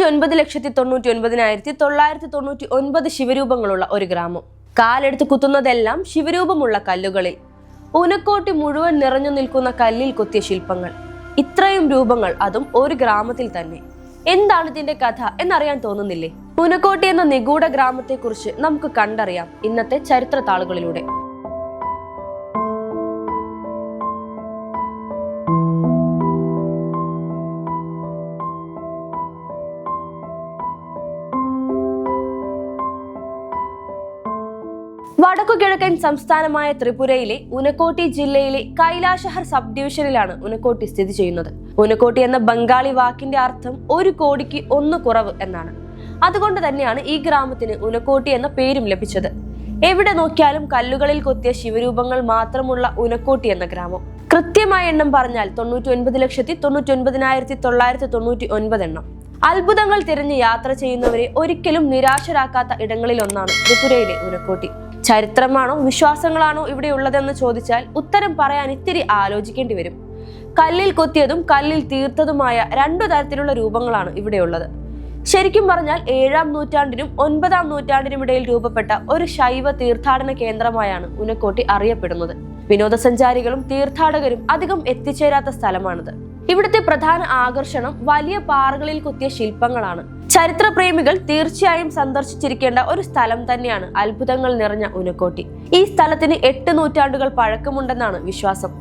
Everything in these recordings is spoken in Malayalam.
99,99,999 ശിവരൂപങ്ങളുള്ള ഒരു ഗ്രാമം. കാലെടുത്ത് കുത്തുന്നതെല്ലാം ശിവരൂപമുള്ള കല്ലുകളിൽ. ഉനക്കോട്ടി മുഴുവൻ നിറഞ്ഞു നിൽക്കുന്ന കല്ലിൽ കൊത്തിയ ശില്പങ്ങൾ. ഇത്രയും രൂപങ്ങൾ, അതും ഒരു ഗ്രാമത്തിൽ തന്നെ. എന്താണ് ഇതിന്റെ കഥ എന്നറിയാൻ തോന്നുന്നില്ലേ? ഉനക്കോട്ടി എന്ന നിഗൂഢ ഗ്രാമത്തെ കുറിച്ച് നമുക്ക് കണ്ടറിയാം ഇന്നത്തെ ചരിത്ര താളുകളിലൂടെ. വടക്കുകിഴക്കൻ സംസ്ഥാനമായ ത്രിപുരയിലെ ഉനക്കോട്ടി ജില്ലയിലെ കൈലാഷഹർ സബ് ഡിവിഷനിലാണ് ഉനക്കോട്ടി സ്ഥിതി ചെയ്യുന്നത്. ഉനക്കോട്ടി എന്ന ബംഗാളി വാക്കിന്റെ അർത്ഥം 1 കോടിക്ക് 1 കുറവ് എന്നാണ്. അതുകൊണ്ട് തന്നെയാണ് ഈ ഗ്രാമത്തിന് ഉനക്കോട്ടി എന്ന പേരും ലഭിച്ചത്. എവിടെ നോക്കിയാലും കല്ലുകളിൽ കൊത്തിയ ശിവരൂപങ്ങൾ മാത്രമുള്ള ഉനക്കോട്ടി എന്ന ഗ്രാമം. കൃത്യമായ എണ്ണം പറഞ്ഞാൽ 99,99,999 എണ്ണം. അത്ഭുതങ്ങൾ തിരഞ്ഞ് യാത്ര ചെയ്യുന്നവരെ ഒരിക്കലും നിരാശരാക്കാത്ത ഇടങ്ങളിലൊന്നാണ് ത്രിപുരയിലെ ഉനക്കോട്ടി. ചരിത്രമാണോ വിശ്വാസങ്ങളാണോ ഇവിടെ ഉള്ളതെന്ന് ചോദിച്ചാൽ ഉത്തരം പറയാൻ ഇത്തിരി ആലോചിക്കേണ്ടി വരും. കല്ലിൽ കൊത്തിയതും കല്ലിൽ തീർത്തതുമായ 2 തരത്തിലുള്ള രൂപങ്ങളാണ് ഇവിടെയുള്ളത്. ശരിക്കും പറഞ്ഞാൽ 7-ാം നൂറ്റാണ്ടിനും 9-ാം നൂറ്റാണ്ടിനും ഇടയിൽ രൂപപ്പെട്ട ഒരു ശൈവ തീർത്ഥാടന കേന്ദ്രമായാണ് ഉനക്കോട്ടി അറിയപ്പെടുന്നത്. വിനോദസഞ്ചാരികളും തീർത്ഥാടകരും അധികം എത്തിച്ചേരാത്ത സ്ഥലമാണിത്. ഇവിടുത്തെ പ്രധാന ആകർഷണം വലിയ പാറകളിൽ കൊത്തിയ ശില്പങ്ങളാണ്. ചരിത്രപ്രേമികൾ തീർച്ചയായും സന്ദർശിച്ചിരിക്കേണ്ട ഒരു സ്ഥലം തന്നെയാണ് അത്ഭുതങ്ങൾ നിറഞ്ഞ ഉനക്കോട്ടി. ഈ സ്ഥലത്തിന് 8 നൂറ്റാണ്ടുകൾ പഴക്കമുണ്ടെന്നാണ് വിശ്വാസം.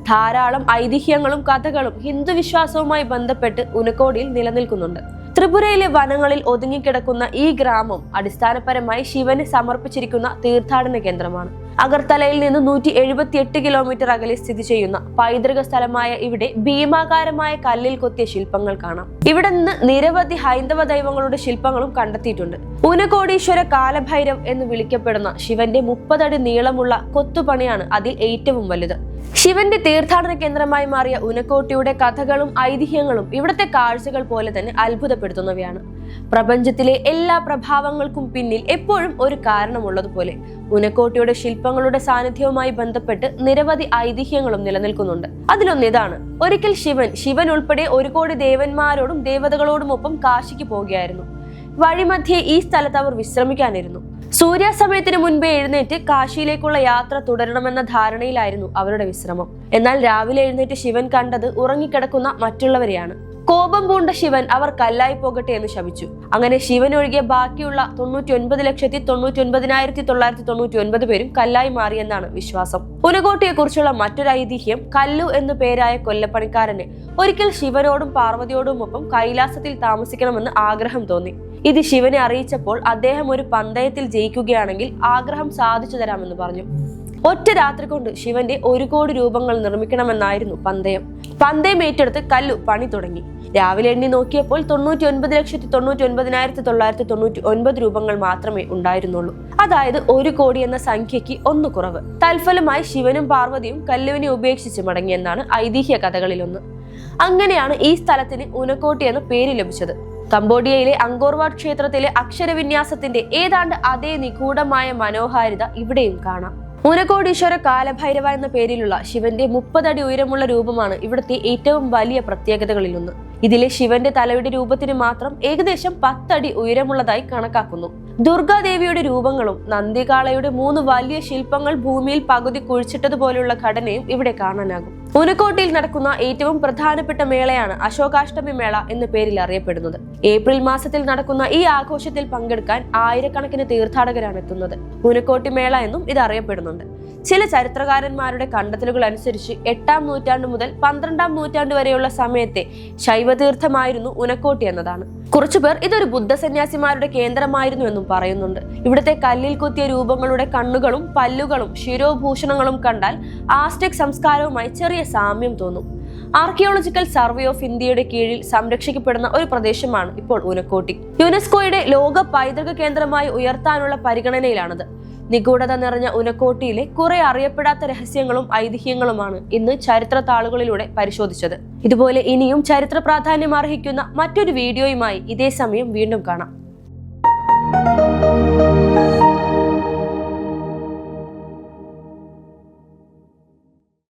ധാരാളം ഐതിഹ്യങ്ങളും കഥകളും ഹിന്ദു വിശ്വാസവുമായി ബന്ധപ്പെട്ട് ഉനക്കോടിയിൽ നിലനിൽക്കുന്നുണ്ട്. ത്രിപുരയിലെ വനങ്ങളിൽ ഒതുങ്ങിക്കിടക്കുന്ന ഈ ഗ്രാമം അടിസ്ഥാനപരമായി ശിവന് സമർപ്പിച്ചിരിക്കുന്ന തീർത്ഥാടന കേന്ദ്രമാണ്. അഗർത്തലയിൽ നിന്ന് 178 കിലോമീറ്റർ അകലെ സ്ഥിതി ചെയ്യുന്ന പൈതൃക സ്ഥലമായ ഇവിടെ ഭീമാകാരമായ കല്ലിൽ കൊത്തിയ ശില്പങ്ങൾ കാണാം. ഇവിടെ നിന്ന് നിരവധി ഹൈന്ദവ ദൈവങ്ങളുടെ ശില്പങ്ങളും കണ്ടെത്തിയിട്ടുണ്ട്. ഉനകോടീശ്വര കാലഭൈരവ് എന്ന് വിളിക്കപ്പെടുന്ന ശിവന്റെ 30 അടി നീളമുള്ള കൊത്തുപണിയാണ് അതിൽ ഏറ്റവും വലുത്. ശിവന്റെ തീർത്ഥാടന കേന്ദ്രമായി മാറിയ ഉനക്കോട്ടിയുടെ കഥകളും ഐതിഹ്യങ്ങളും ഇവിടുത്തെ കാഴ്ചകൾ പോലെ തന്നെ അത്ഭുതപ്പെടുത്തുന്നവയാണ്. പ്രപഞ്ചത്തിലെ എല്ലാ പ്രഭാവങ്ങൾക്കും പിന്നിൽ എപ്പോഴും ഒരു കാരണമുള്ളതുപോലെ ഉനക്കോട്ടിയുടെ ശില്പങ്ങളുടെ സാന്നിധ്യവുമായി ബന്ധപ്പെട്ട് നിരവധി ഐതിഹ്യങ്ങളും നിലനിൽക്കുന്നുണ്ട്. അതിലൊന്നിതാണ്, ഒരിക്കൽ ശിവൻ ഉൾപ്പെടെ 1 കോടി ദേവന്മാരോടും ദേവതകളോടുമൊപ്പം കാശിക്ക് പോവുകയായിരുന്നു. വഴിമധ്യേ ഈ സ്ഥലത്ത് അവർ വിശ്രമിക്കാനിരുന്നു. സൂര്യാസ്തമയത്തിന് മുൻപേ എഴുന്നേറ്റ് കാശിയിലേക്കുള്ള യാത്ര തുടരണമെന്ന ധാരണയിലായിരുന്നു അവരുടെ വിശ്രമം. എന്നാൽ രാവിലെ എഴുന്നേറ്റ് ശിവൻ കണ്ടത് ഉറങ്ങിക്കിടക്കുന്ന മറ്റുള്ളവരെയാണ്. കോപം പൂണ്ട ശിവൻ അവർ കല്ലായി പോകട്ടെ എന്ന് ശപിച്ചു. അങ്ങനെ ശിവൻ ഒഴികെ ബാക്കിയുള്ള 99,99,999 പേരും കല്ലായി മാറിയെന്നാണ് വിശ്വാസം. ഉനകോട്ടിയെ കുറിച്ചുള്ള മറ്റൊരു ഐതിഹ്യം, കല്ലു എന്നു പേരായ കൊല്ലപ്പണിക്കാരന് ഒരിക്കൽ ശിവനോടും പാർവതിയോടും ഒപ്പം കൈലാസത്തിൽ താമസിക്കണമെന്ന് ആഗ്രഹം തോന്നി. ഇത് ശിവനെ അറിയിച്ചപ്പോൾ അദ്ദേഹം ഒരു പന്തയത്തിൽ ജയിക്കുകയാണെങ്കിൽ ആഗ്രഹം സാധിച്ചു തരാമെന്ന് പറഞ്ഞു. ഒറ്റ രാത്രി കൊണ്ട് ശിവന്റെ 1 കോടി രൂപങ്ങൾ നിർമ്മിക്കണമെന്നായിരുന്നു പന്തയം. പന്തയം ഏറ്റെടുത്ത് കല്ലു പണി തുടങ്ങി. രാവിലെ എണ്ണി നോക്കിയപ്പോൾ 99,99,999 രൂപങ്ങൾ മാത്രമേ ഉണ്ടായിരുന്നുള്ളൂ. അതായത് 1 കോടി എന്ന സംഖ്യയ്ക്ക് 1 കുറവ്. തൽഫലമായി ശിവനും പാർവതിയും കല്ലുവിനെ ഉപേക്ഷിച്ച് മടങ്ങിയെന്നാണ് ഐതിഹ്യ കഥകളിലൊന്ന്. അങ്ങനെയാണ് ഈ സ്ഥലത്തിന് ഉനക്കോട്ടി എന്ന പേര് ലഭിച്ചത്. കംബോഡിയയിലെ അങ്കോർവാട്ട് ക്ഷേത്രത്തിലെ അക്ഷരവിന്യാസത്തിന്റെ ഏതാണ്ട് അതേ നിഗൂഢമായ മനോഹാരിത ഇവിടെയും കാണാം. ഉനകോടീശ്വര കാലഭൈരവ എന്ന പേരിലുള്ള ശിവന്റെ 30 അടി ഉയരമുള്ള രൂപമാണ് ഇവിടുത്തെ ഏറ്റവും വലിയ പ്രത്യേകതകളിലൊന്ന്. ഇതിലെ ശിവന്റെ തലയുടെ രൂപത്തിന് മാത്രം ഏകദേശം 10 അടി ഉയരമുള്ളതായി കണക്കാക്കുന്നു. ദുർഗാദേവിയുടെ രൂപങ്ങളും നന്ദികാളയുടെ 3 വലിയ ശില്പങ്ങൾ ഭൂമിയിൽ പകുതി കുഴിച്ചിട്ടതുപോലുള്ള ഘടനയും ഇവിടെ കാണാനാകും. ഉനക്കോട്ടിയിൽ നടക്കുന്ന ഏറ്റവും പ്രധാനപ്പെട്ട മേളയാണ് അശോകാഷ്ടമി മേള എന്ന പേരിൽ അറിയപ്പെടുന്നത്. ഏപ്രിൽ മാസത്തിൽ നടക്കുന്ന ഈ ആഘോഷത്തിൽ പങ്കെടുക്കാൻ ആയിരക്കണക്കിന് തീർത്ഥാടകരാണ് എത്തുന്നത്. ഉനക്കോട്ടി മേള എന്നും ഇത് അറിയപ്പെടുന്നുണ്ട്. ചില ചരിത്രകാരന്മാരുടെ കണ്ടെത്തലുകൾ അനുസരിച്ച് 8-ാം നൂറ്റാണ്ട് മുതൽ 12-ാം നൂറ്റാണ്ട് വരെയുള്ള സമയത്തെ ശൈവതീർത്ഥമായിരുന്നു ഉനക്കോട്ടി എന്നതാണ്. കുറച്ചുപേർ ഇതൊരു ബുദ്ധസന്യാസിമാരുടെ കേന്ദ്രമായിരുന്നു എന്നും പറയുന്നുണ്ട്. ഇവിടുത്തെ കല്ലിൽ കൊത്തിയ രൂപങ്ങളുടെ കണ്ണുകളും പല്ലുകളും ശിരോഭൂഷണങ്ങളും കണ്ടാൽ ആസ്ടെക് സംസ്കാരവുമായി ചെറിയ സാമ്യം തോന്നും. ആർക്കിയോളജിക്കൽ സർവേ ഓഫ് ഇന്ത്യയുടെ കീഴിൽ സംരക്ഷിക്കപ്പെടുന്ന ഒരു പ്രദേശമാണ് ഇപ്പോൾ ഉനക്കോട്ടി. യുനെസ്കോയുടെ ലോക പൈതൃക കേന്ദ്രമായി ഉയർത്താനുള്ള പരിഗണനയിലാണത്. നിഗൂഢത നിറഞ്ഞ ഉനക്കോട്ടിയിലെ കുറെ അറിയപ്പെടാത്ത രഹസ്യങ്ങളും ഐതിഹ്യങ്ങളുമാണ് ഇന്ന് ചരിത്ര താളുകളിലൂടെ പരിശോധിച്ചത്. ഇതുപോലെ ഇനിയും ചരിത്ര പ്രാധാന്യം അർഹിക്കുന്ന മറ്റൊരു വീഡിയോയുമായി ഇതേ സമയം വീണ്ടും കാണാം.